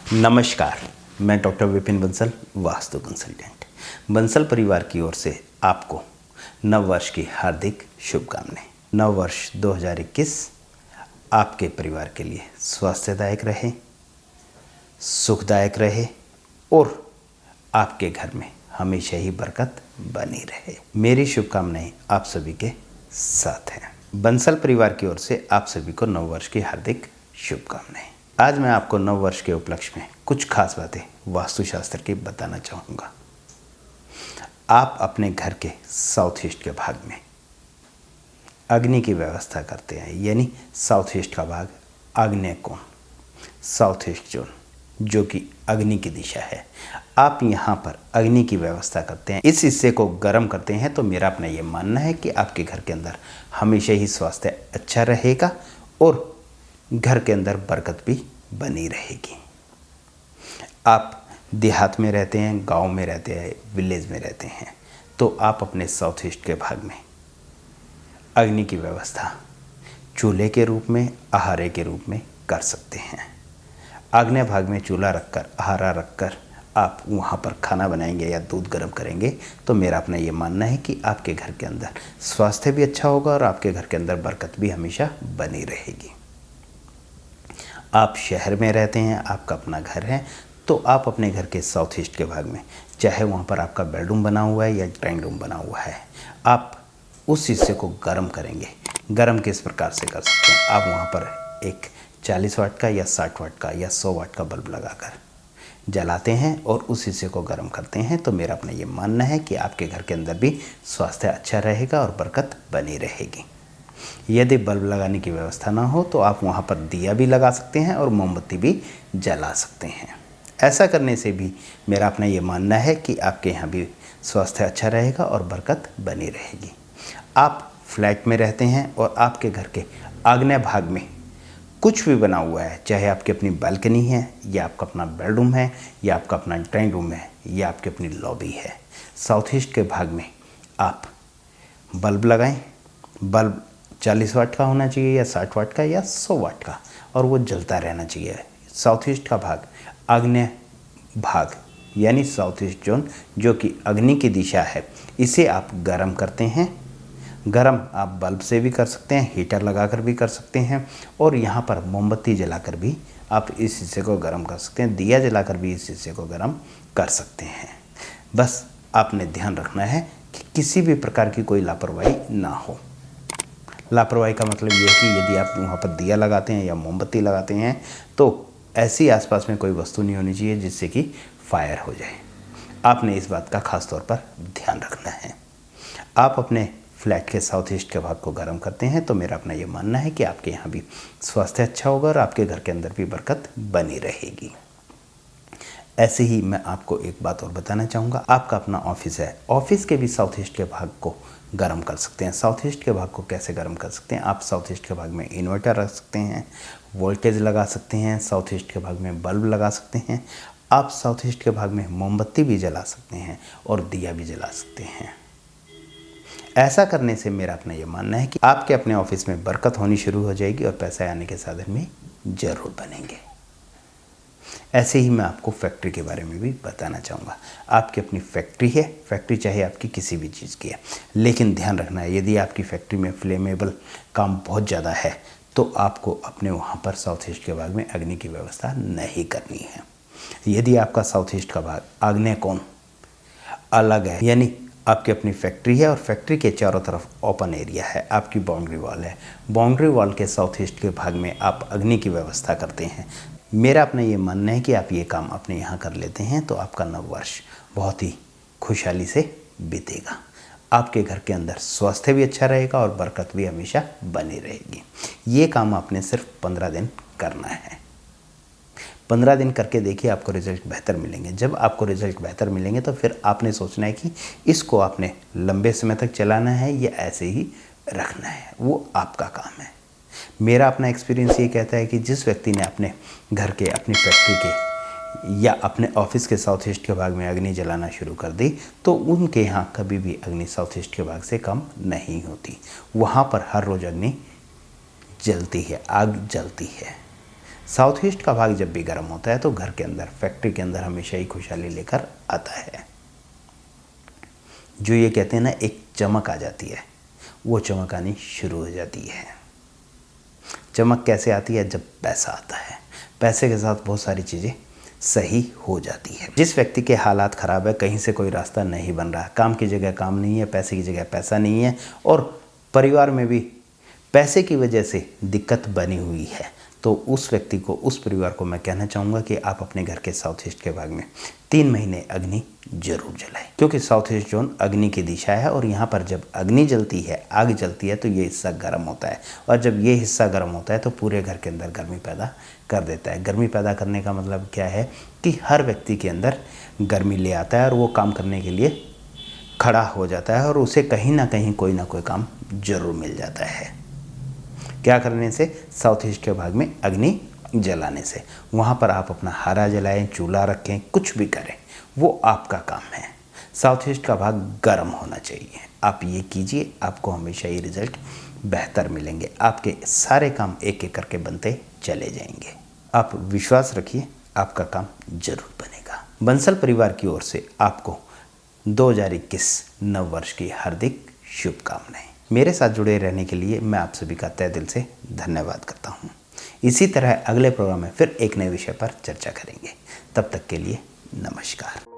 नमस्कार, मैं doctor Vipin Bansal, vastu consultant. Bansal परिवार की ओर से आपको नव वर्ष की हार्दिक शुभकामनाएं। नव वर्ष 2021 आपके परिवार के लिए स्वास्थ्यदायक रहे, सुखदायक रहे और आपके घर में हमेशा ही बरकत बनी रहे। मेरी शुभकामनाएं आप सभी के साथ हैं। बंसल परिवार की ओर से आप सभी को नव वर्ष की हार्दिक शुभकामनाएं। आज मैं आपको नव वर्ष के उपलक्ष्य में कुछ खास बातें वास्तुशास्त्र की बताना चाहूँगा। आप अपने घर के साउथ ईस्ट के भाग में अग्नि की व्यवस्था करते हैं, यानी साउथ ईस्ट का भाग आग्नेय कोण, साउथ ईस्ट जोन, जो कि अग्नि की दिशा है। आप यहाँ पर अग्नि की व्यवस्था करते हैं, इस हिस्से को गर्म करते हैं, तो मेरा अपना ये मानना है कि आपके घर के अंदर हमेशा ही स्वास्थ्य अच्छा रहेगा और घर के अंदर बरकत भी बनी रहेगी। आप देहात में रहते हैं, गांव में रहते हैं, विलेज में रहते हैं, तो आप अपने साउथ ईस्ट के भाग में अग्नि की व्यवस्था चूल्हे के रूप में, आहारे के रूप में कर सकते हैं। आग्नेय भाग में चूल्हा रखकर, आहारा रखकर आप वहाँ पर खाना बनाएंगे या दूध गर्म करेंगे, तो मेरा अपना ये मानना है कि आपके घर के अंदर स्वास्थ्य भी अच्छा होगा और आपके घर के अंदर बरकत भी हमेशा बनी रहेगी। आप शहर में रहते हैं, आपका अपना घर है, तो आप अपने घर के साउथ ईस्ट के भाग में, चाहे वहाँ पर आपका बेडरूम बना हुआ है या ड्राइंग रूम बना हुआ है, आप उस हिस्से को गर्म करेंगे। गर्म किस प्रकार से कर सकते हैं? आप वहाँ पर एक 40 वाट का या 60 वाट का या 100 वाट का बल्ब लगाकर जलाते हैं और उस हिस्से को गर्म करते हैं, तो मेरा अपना ये मानना है कि आपके घर के अंदर भी स्वास्थ्य अच्छा रहेगा और बरकत बनी रहेगी। यदि बल्ब लगाने की व्यवस्था ना हो तो आप वहाँ पर दिया भी लगा सकते हैं और मोमबत्ती भी जला सकते हैं। ऐसा करने से भी मेरा अपना ये मानना है कि आपके यहाँ भी स्वास्थ्य अच्छा रहेगा और बरकत बनी रहेगी। आप फ्लैट में रहते हैं और आपके घर के आग्नेय भाग में कुछ भी बना हुआ है, चाहे आपकी अपनी बालकनी है या आपका अपना बेडरूम है या आपका अपना ड्राइंग रूम है या आपकी अपनी लॉबी है, साउथ ईस्ट के भाग में आप बल्ब लगाएं। बल्ब 40 वाट का होना चाहिए या 60 वाट का या 100 वाट का, और वो जलता रहना चाहिए। साउथ ईस्ट का भाग आग्नेय भाग यानी साउथ ईस्ट जोन, जो कि अग्नि की दिशा है, इसे आप गर्म करते हैं। गर्म आप बल्ब से भी कर सकते हैं, हीटर लगाकर भी कर सकते हैं, और यहाँ पर मोमबत्ती जलाकर भी आप इस हिस्से को गर्म कर सकते हैं। दिया जलाकर भी इस हिस्से को गर्म कर सकते हैं। बस आपने ध्यान रखना है कि किसी भी प्रकार की कोई लापरवाही ना हो। लापरवाही का मतलब ये है कि यदि आप वहाँ पर दिया लगाते हैं या मोमबत्ती लगाते हैं, तो ऐसी आसपास में कोई वस्तु नहीं होनी चाहिए जिससे कि फायर हो जाए। आपने इस बात का खास तौर पर ध्यान रखना है। आप अपने फ्लैट के साउथ ईस्ट के भाग को गर्म करते हैं, तो मेरा अपना ये मानना है कि आपके यहाँ भी स्वास्थ्य अच्छा होगा और आपके घर के अंदर भी बरकत बनी रहेगी। ऐसे ही मैं आपको एक बात और बताना चाहूँगा। आपका अपना ऑफिस है, ऑफिस के भी साउथ ईस्ट के भाग को गर्म कर सकते हैं। साउथ ईस्ट के भाग को कैसे गर्म कर सकते हैं? आप साउथ ईस्ट के भाग में इन्वर्टर रख सकते हैं, वोल्टेज लगा सकते हैं, साउथ ईस्ट के भाग में बल्ब लगा सकते हैं, आप साउथ ईस्ट के भाग में मोमबत्ती भी जला सकते हैं और दिया भी जला सकते हैं। ऐसा करने से मेरा अपना ये मानना है कि आपके अपने ऑफिस में बरकत होनी शुरू हो जाएगी और पैसा आने के साधन में जरूर बनेंगे। ऐसे ही मैं आपको फैक्ट्री के बारे में भी बताना चाहूँगा। आपकी अपनी फैक्ट्री है, फैक्ट्री चाहे आपकी किसी भी चीज़ की है, लेकिन ध्यान रखना है, यदि आपकी फैक्ट्री में फ्लेमेबल काम बहुत ज़्यादा है, तो आपको अपने वहाँ पर साउथ ईस्ट के भाग में अग्नि की व्यवस्था नहीं करनी है। यदि आपका साउथ ईस्ट का भाग आग्नेय कोण अलग है, यानी आपकी अपनी फैक्ट्री है और फैक्ट्री के चारों तरफ ओपन एरिया है, आपकी बाउंड्री वॉल है, बाउंड्री वॉल के साउथ ईस्ट के भाग में आप अग्नि की व्यवस्था करते हैं, मेरा अपना ये मानना है कि आप ये काम अपने यहाँ कर लेते हैं, तो आपका नव वर्ष बहुत ही खुशहाली से बीतेगा। आपके घर के अंदर स्वास्थ्य भी अच्छा रहेगा और बरकत भी हमेशा बनी रहेगी। ये काम आपने सिर्फ 15 दिन करना है। 15 दिन करके देखिए, आपको रिजल्ट बेहतर मिलेंगे। जब आपको रिजल्ट बेहतर मिलेंगे तो फिर आपने सोचना है कि इसको आपने लंबे समय तक चलाना है या ऐसे ही रखना है, वो आपका काम है। मेरा अपना एक्सपीरियंस ये कहता है कि जिस व्यक्ति ने अपने घर के, अपनी फैक्ट्री के या अपने ऑफिस के साउथ ईस्ट के भाग में अग्नि जलाना शुरू कर दी, तो उनके यहाँ कभी भी अग्नि साउथ ईस्ट के भाग से कम नहीं होती। वहाँ पर हर रोज़ अग्नि जलती है, आग जलती है। साउथ ईस्ट का भाग जब भी गर्म होता है तो घर के अंदर, फैक्ट्री के अंदर हमेशा ही खुशहाली लेकर आता है। जो ये कहते हैं ना, एक चमक आ जाती है, वो चमक आनी शुरू हो जाती है। चमक कैसे आती है? जब पैसा आता है। पैसे के साथ बहुत सारी चीज़ें सही हो जाती है। जिस व्यक्ति के हालात ख़राब है, कहीं से कोई रास्ता नहीं बन रहा, काम की जगह काम नहीं है, पैसे की जगह पैसा नहीं है, और परिवार में भी पैसे की वजह से दिक्कत बनी हुई है, तो उस व्यक्ति को, उस परिवार को मैं कहना चाहूँगा कि आप अपने घर के साउथ ईस्ट के भाग में 3 महीने अग्नि जरूर जलाएं, क्योंकि साउथ ईस्ट जोन अग्नि की दिशा है और यहाँ पर जब अग्नि जलती है, आग जलती है, तो ये हिस्सा गर्म होता है, और जब ये हिस्सा गर्म होता है तो पूरे घर के अंदर गर्मी पैदा कर देता है। गर्मी पैदा करने का मतलब क्या है कि हर व्यक्ति के अंदर गर्मी ले आता है और वो काम करने के लिए खड़ा हो जाता है और उसे कहीं ना कहीं कोई ना कोई काम जरूर मिल जाता है। क्या करने से? साउथ ईस्ट के भाग में अग्नि जलाने से। वहाँ पर आप अपना हारा जलाएं, चूल्हा रखें, कुछ भी करें, वो आपका काम है। साउथ ईस्ट का भाग गर्म होना चाहिए। आप ये कीजिए, आपको हमेशा ये रिजल्ट बेहतर मिलेंगे। आपके सारे काम एक एक करके बनते चले जाएंगे। आप विश्वास रखिए, आपका काम जरूर बनेगा। बंसल परिवार की ओर से आपको 2021 नव वर्ष की हार्दिक शुभकामनाएं। मेरे साथ जुड़े रहने के लिए मैं आप सभी का तहे दिल से धन्यवाद करता हूँ। इसी तरह अगले प्रोग्राम में फिर एक नए विषय पर चर्चा करेंगे। तब तक के लिए नमस्कार।